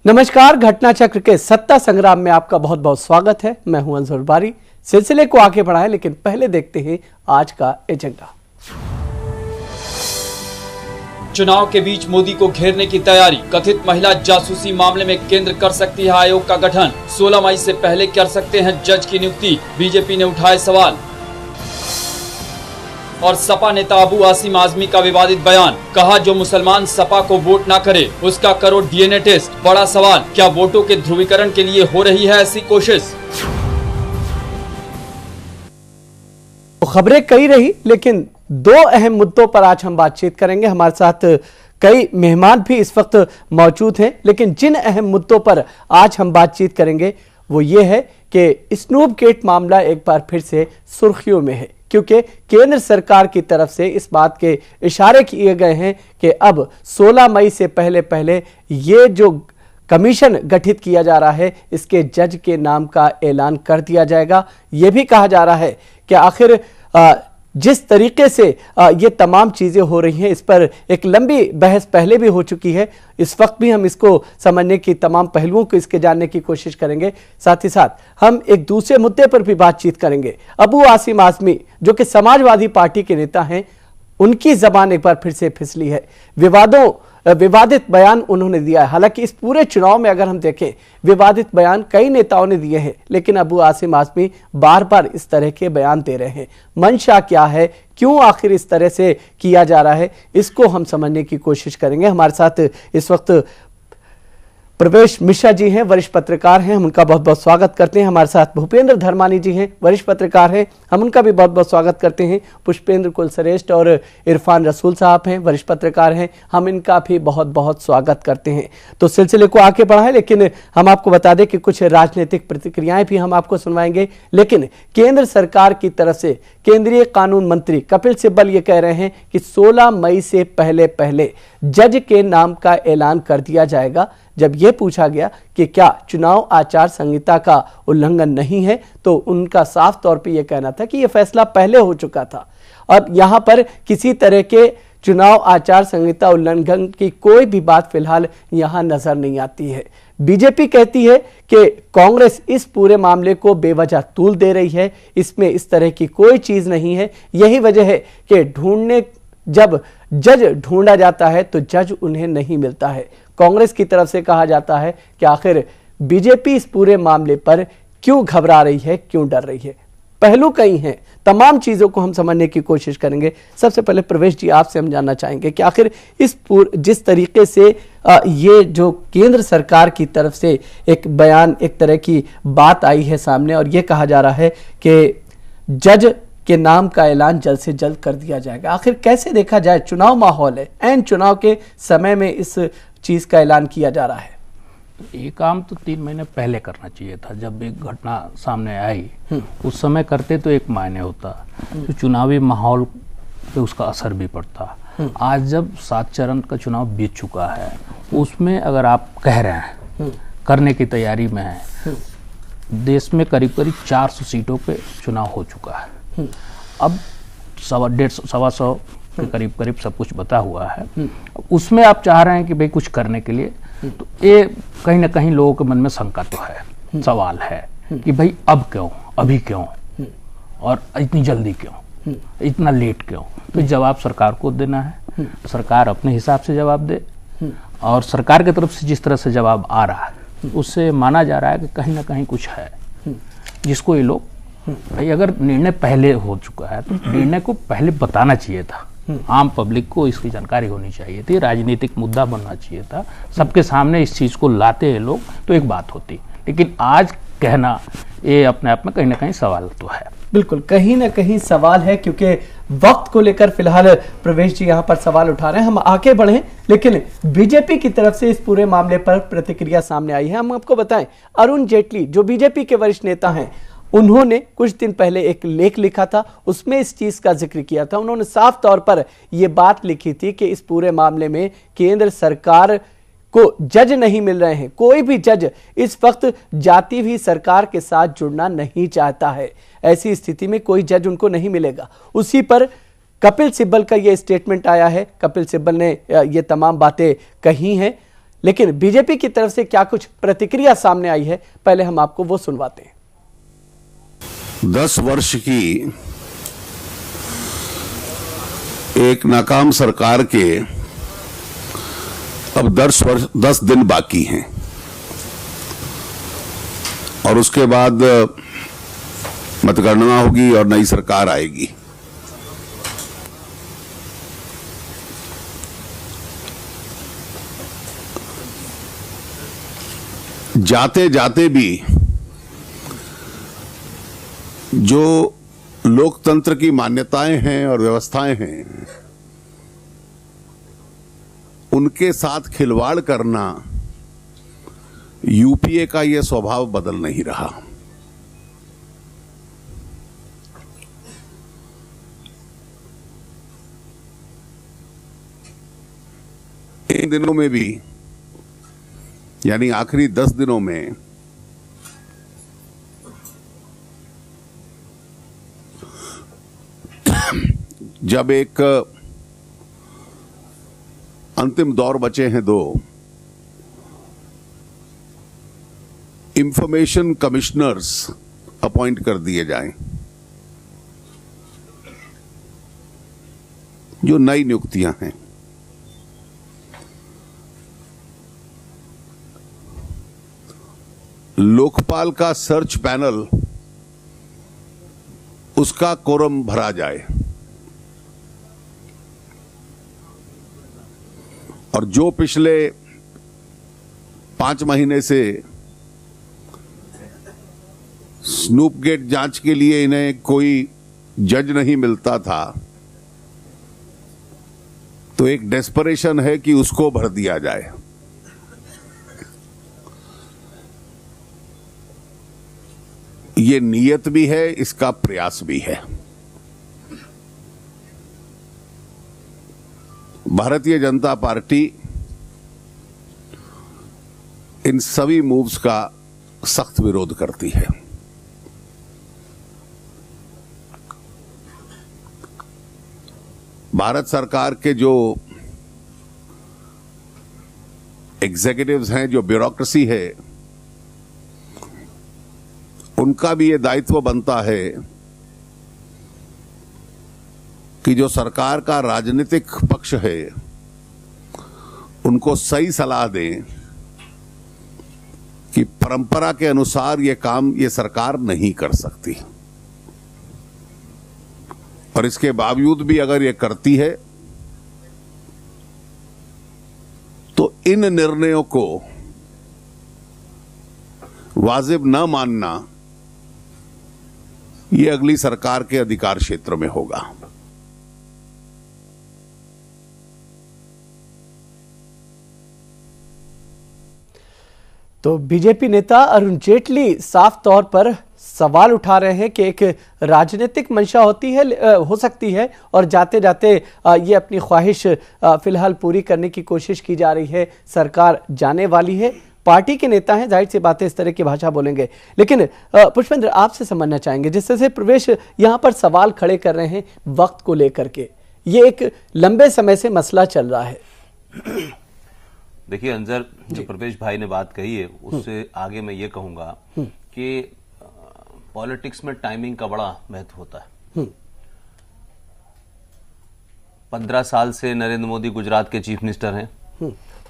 नमस्कार, घटना चक्र के सत्ता संग्राम में आपका बहुत बहुत स्वागत है। मैं हूं अंजुर बारी। सिलसिले को आगे बढ़ाएं, लेकिन पहले देखते हैं आज का एजेंडा। चुनाव के बीच मोदी को घेरने की तैयारी। कथित महिला जासूसी मामले में केंद्र कर सकती है आयोग का गठन। 16 मई से पहले कर सकते हैं जज की नियुक्ति। बीजेपी ने उठाए सवाल। और सपा नेता अबू आसिम आजमी का विवादित बयान। कहा, जो मुसलमान सपा को वोट ना करे उसका करो डीएनए टेस्ट। बड़ा सवाल, क्या वोटों के ध्रुवीकरण के लिए हो रही है ऐसी कोशिश? तो खबरें कई रही, लेकिन दो अहम मुद्दों पर आज हम बातचीत करेंगे। हमारे साथ कई मेहमान भी इस वक्त मौजूद हैं, लेकिन जिन अहम मुद्दों पर आज हम बातचीत करेंगे वो ये है कि स्नूप गेट मामला एक बार फिर से सुर्खियों में है, क्योंकि केंद्र सरकार की तरफ से इस बात के इशारे किए गए हैं कि अब 16 मई से पहले पहले ये जो कमीशन गठित किया जा रहा है इसके जज के नाम का ऐलान कर दिया जाएगा। यह भी कहा जा रहा है कि आखिर जिस तरीके से ये तमाम चीजें हो रही हैं, इस पर एक लंबी बहस पहले भी हो चुकी है। इस वक्त भी हम इसको समझने की, तमाम पहलुओं को इसके जानने की कोशिश करेंगे। साथ ही साथ हम एक दूसरे मुद्दे पर भी बातचीत करेंगे। अबू आसिम आजमी जो कि समाजवादी पार्टी के नेता हैं, उनकी जबान एक बार फिर से फिसली है। विवादित बयान उन्होंने दिया है। हालांकि इस पूरे चुनाव में अगर हम देखें, विवादित बयान कई नेताओं ने दिए हैं, लेकिन अबू आसिम आजमी बार बार इस तरह के बयान दे रहे हैं। मंशा क्या है, क्यों आखिर इस तरह से किया जा रहा है, इसको हम समझने की कोशिश करेंगे। हमारे साथ इस वक्त प्रवेश मिश्रा जी हैं, वरिष्ठ पत्रकार हैं, हम उनका बहुत बहुत स्वागत करते हैं। हमारे साथ भूपेंद्र धर्मानी जी हैं, वरिष्ठ पत्रकार हैं, हम उनका भी बहुत बहुत स्वागत करते हैं। पुष्पेंद्र कुलश्रेष्ठ और इरफान रसूल साहब हैं, वरिष्ठ पत्रकार हैं, हम इनका भी बहुत बहुत स्वागत करते हैं। तो सिलसिले को आगे बढ़ाएं, लेकिन हम आपको बता दें कि कुछ राजनीतिक प्रतिक्रियाएं भी हम आपको सुनवाएंगे। लेकिन केंद्र सरकार की तरफ से केंद्रीय कानून मंत्री कपिल सिब्बल ये कह रहे हैं कि 16 मई से पहले पहले जज के नाम का ऐलान कर दिया जाएगा। जब यह पूछा गया कि क्या चुनाव आचार संहिता का उल्लंघन नहीं है, तो उनका साफ तौर पे यह कहना था कि यह फैसला पहले हो चुका था और यहां पर किसी तरह के चुनाव आचार संहिता उल्लंघन की कोई भी बात फिलहाल यहां नजर नहीं आती है। बीजेपी कहती है कि कांग्रेस इस पूरे मामले को बेवजह तूल दे रही है, इसमें इस तरह की कोई चीज नहीं है। यही वजह है कि जब जज ढूंढा जाता है तो जज उन्हें नहीं मिलता है। कांग्रेस की तरफ से कहा जाता है कि आखिर बीजेपी इस पूरे मामले पर क्यों घबरा रही है, क्यों डर रही है। पहलू कई हैं, तमाम चीजों को हम समझने की कोशिश करेंगे। सबसे पहले प्रवेश जी, आपसे हम जानना चाहेंगे कि आखिर जिस तरीके से ये जो केंद्र सरकार की तरफ से एक बयान, एक तरह की बात आई है सामने और ये कहा जा रहा है कि जज के नाम का ऐलान जल्द से जल्द कर दिया जाएगा, आखिर कैसे देखा जाए? चुनाव माहौल है, एन चुनाव के समय में इस चीज का ऐलान किया जा रहा है। ये काम तो 3 महीने पहले करना चाहिए था। जब एक घटना सामने आई उस समय करते तो एक मायने होता, तो चुनावी माहौल पे उसका असर भी पड़ता। आज जब 7 चरण का चुनाव बीत चुका है, उसमें अगर आप कह रहे हैं करने की तैयारी में है, देश में करीब करीब 400 सीटों पे चुनाव हो चुका है। अब 150-125 के करीब करीब सब कुछ बता हुआ है। उसमें आप चाह रहे हैं कि भाई कुछ करने के लिए, तो ये कहीं ना कहीं लोगों के मन में शंका तो है, सवाल है कि भाई अब क्यों, अभी क्यों, और इतनी जल्दी क्यों, इतना लेट क्यों? तो जवाब सरकार को देना है, सरकार अपने हिसाब से जवाब दे। और सरकार की तरफ से जिस तरह से जवाब आ रहा है उससे माना जा रहा है कि कहीं ना कहीं कुछ है, जिसको ये लोग, भाई अगर निर्णय पहले हो चुका है तो निर्णय को पहले बताना चाहिए था, आम पब्लिक को इसकी जानकारी होनी चाहिए थी, राजनीतिक मुद्दा बनना चाहिए था, सबके सामने इस चीज को लाते हैं लोग तो एक बात होती। लेकिन आज कहना ये अपने आप में कहीं ना कहीं सवाल तो है। बिल्कुल, कहीं ना कहीं सवाल है, क्योंकि वक्त को लेकर फिलहाल प्रवेश जी यहां पर सवाल उठा रहे हैं। हम आगे बढ़े, लेकिन बीजेपी की तरफ से इस पूरे मामले पर प्रतिक्रिया सामने आई है। हम आपको बताएं, अरुण जेटली जो बीजेपी के वरिष्ठ नेता हैं, उन्होंने कुछ दिन पहले एक लेख लिखा था, उसमें इस चीज का जिक्र किया था। उन्होंने साफ तौर पर यह बात लिखी थी कि इस पूरे मामले में केंद्र सरकार को जज नहीं मिल रहे हैं। कोई भी जज इस वक्त जाती हुई सरकार के साथ जुड़ना नहीं चाहता है। ऐसी स्थिति में कोई जज उनको नहीं मिलेगा। उसी पर कपिल सिब्बल का यह स्टेटमेंट आया है। कपिल सिब्बल ने ये तमाम बातें कही हैं, लेकिन बीजेपी की तरफ से क्या कुछ प्रतिक्रिया सामने आई है, पहले हम आपको वो सुनवाते हैं। 10 वर्ष की एक नाकाम सरकार के अब 10 दिन बाकी हैं और उसके बाद मतगणना होगी और नई सरकार आएगी। जाते जाते भी जो लोकतंत्र की मान्यताएं हैं और व्यवस्थाएं हैं, उनके साथ खिलवाड़ करना यूपीए का यह स्वभाव बदल नहीं रहा। इन दिनों में भी, यानी आखिरी 10 दिनों में जब एक अंतिम दौर बचे हैं 2, इंफॉर्मेशन कमिश्नर्स अपॉइंट कर दिए जाएं, जो नई नियुक्तियां हैं। लोकपाल का सर्च पैनल, उसका कोरम भरा जाए और जो पिछले 5 महीने से स्नूपगेट जांच के लिए इन्हें कोई जज नहीं मिलता था, तो एक डेस्परेशन है कि उसको भर दिया जाए। ये नीयत भी है, इसका प्रयास भी है। भारतीय जनता पार्टी इन सभी मूव्स का सख्त विरोध करती है। भारत सरकार के जो एग्जीक्यूटिव्स हैं, जो ब्यूरोक्रेसी है, उनका भी ये दायित्व बनता है कि जो सरकार का राजनीतिक पक्ष है उनको सही सलाह दें कि परंपरा के अनुसार ये काम ये सरकार नहीं कर सकती, और इसके बावजूद भी अगर ये करती है तो इन निर्णयों को वाजिब न मानना ये अगली सरकार के अधिकार क्षेत्र में होगा। तो बीजेपी नेता अरुण जेटली साफ तौर पर सवाल उठा रहे हैं कि एक राजनीतिक मंशा होती है, हो सकती है, और जाते जाते ये अपनी ख्वाहिश फिलहाल पूरी करने की कोशिश की जा रही है। सरकार जाने वाली है, पार्टी के नेता हैं, जाहिर सी बात है इस तरह की भाषा बोलेंगे। लेकिन पुष्पेंद्र, आपसे समझना चाहेंगे, जिस तरह से प्रवेश यहाँ पर सवाल खड़े कर रहे हैं वक्त को लेकर के, ये एक लंबे समय से मसला चल रहा है। देखिए अंजर, जो प्रवेश भाई ने बात कही है उससे आगे मैं ये कहूंगा कि पॉलिटिक्स में टाइमिंग का बड़ा महत्व होता है। 15 साल से नरेंद्र मोदी गुजरात के चीफ मिनिस्टर हैं,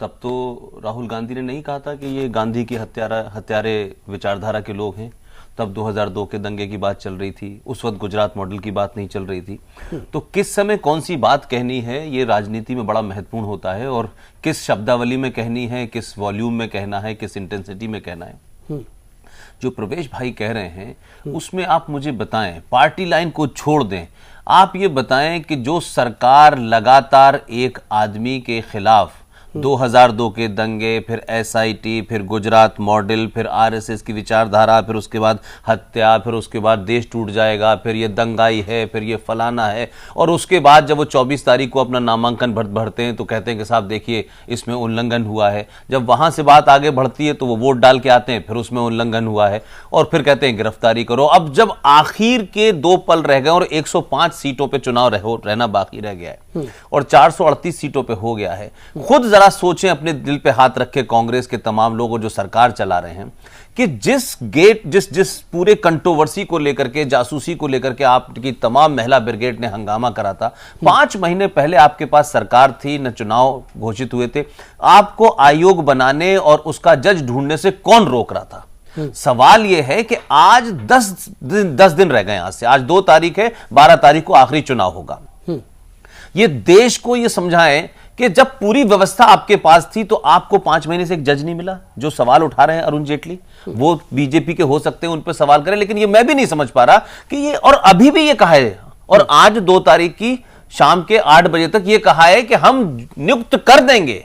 तब तो राहुल गांधी ने नहीं कहा था कि ये गांधी की हत्यारे विचारधारा के लोग हैं। तब 2002 के दंगे की बात चल रही थी, उस वक्त गुजरात मॉडल की बात नहीं चल रही थी। तो किस समय कौन सी बात कहनी है, ये राजनीति में बड़ा महत्वपूर्ण होता है, और किस शब्दावली में कहनी है, किस वॉल्यूम में कहना है, किस इंटेंसिटी में कहना है। जो प्रवेश भाई कह रहे हैं उसमें आप मुझे बताएं, पार्टी लाइन को छोड़ दें, आप ये बताएं कि जो सरकार लगातार एक आदमी के खिलाफ 2002 के दंगे, फिर एसआईटी, फिर गुजरात मॉडल, फिर आरएसएस की विचारधारा, फिर उसके बाद हत्या, फिर उसके बाद देश टूट जाएगा, फिर ये दंगाई है, फिर ये फलाना है, और उसके बाद जब वो 24 तारीख को अपना नामांकन भरते हैं तो कहते हैं कि साहब देखिए इसमें उल्लंघन हुआ है। जब वहां से बात आगे बढ़ती है तो वो वोट डाल के आते हैं, फिर उसमें उल्लंघन हुआ है, और फिर कहते हैं गिरफ्तारी करो। अब जब आखिर के 2 पल रह गए और 105 सीटों पर चुनाव रहना बाकी रह गया है और 438 सीटों पर हो गया है, खुद जरा सोचें, अपने दिल पे हाथ रखे कांग्रेस के तमाम लोग और जो सरकार चला रहे हैं, कि जिस पूरे कंट्रोवर्सी को लेकर के, जासूसी को लेकर के आपकी तमाम महिला ब्रिगेड ने हंगामा करा था, 5 महीने पहले आपके पास सरकार थी, न चुनाव घोषित हुए थे, आपको आयोग बनाने और उसका जज ढूंढने से कौन रोक रहा था? सवाल यह है कि आज 10 दिन रह गए, यहां से आज 2 तारीख है, 12 तारीख को आखिरी चुनाव होगा। ये देश को ये समझाएं कि जब पूरी व्यवस्था आपके पास थी तो आपको 5 महीने से एक जज नहीं मिला। जो सवाल उठा रहे हैं अरुण जेटली, वो बीजेपी के हो सकते हैं, उन पर सवाल करें, लेकिन ये मैं भी नहीं समझ पा रहा कि ये, और अभी भी ये कहा है, और आज 2 तारीख की शाम के 8 बजे तक ये कहा है कि हम नियुक्त कर देंगे।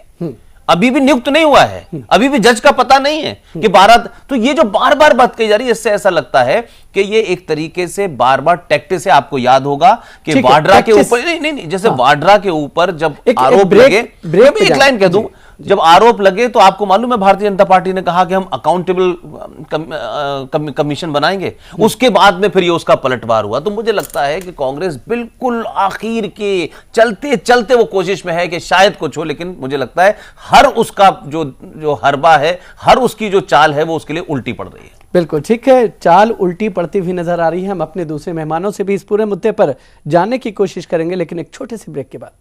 अभी भी नियुक्त नहीं हुआ है, अभी भी जज का पता नहीं है कि 12। तो ये जो बार बार बात कही जा रही है, इससे ऐसा लगता है कि ये एक तरीके से बार बार टैक्टिस से, आपको याद होगा कि वाड्रा के ऊपर नहीं, जैसे वाड्रा के ऊपर जब आरोप लगे, एक लाइन कह दूं, जब आरोप लगे तो आपको मालूम है भारतीय जनता पार्टी ने कहा कि हम अकाउंटेबल कमीशन बनाएंगे, उसके बाद में फिर ये उसका पलटवार हुआ। तो मुझे लगता है कि कांग्रेस बिल्कुल आखिर के चलते चलते वो कोशिश में है कि शायद कुछ हो, लेकिन मुझे लगता है हर उसका जो हरबा है, हर उसकी जो चाल है, वो उसके लिए उल्टी पड़ रही है। बिल्कुल ठीक है, चाल उल्टी पड़ती हुई नजर आ रही है। हम अपने दूसरे मेहमानों से भी इस पूरे मुद्दे पर जानने की कोशिश करेंगे, लेकिन एक छोटे से ब्रेक के बाद।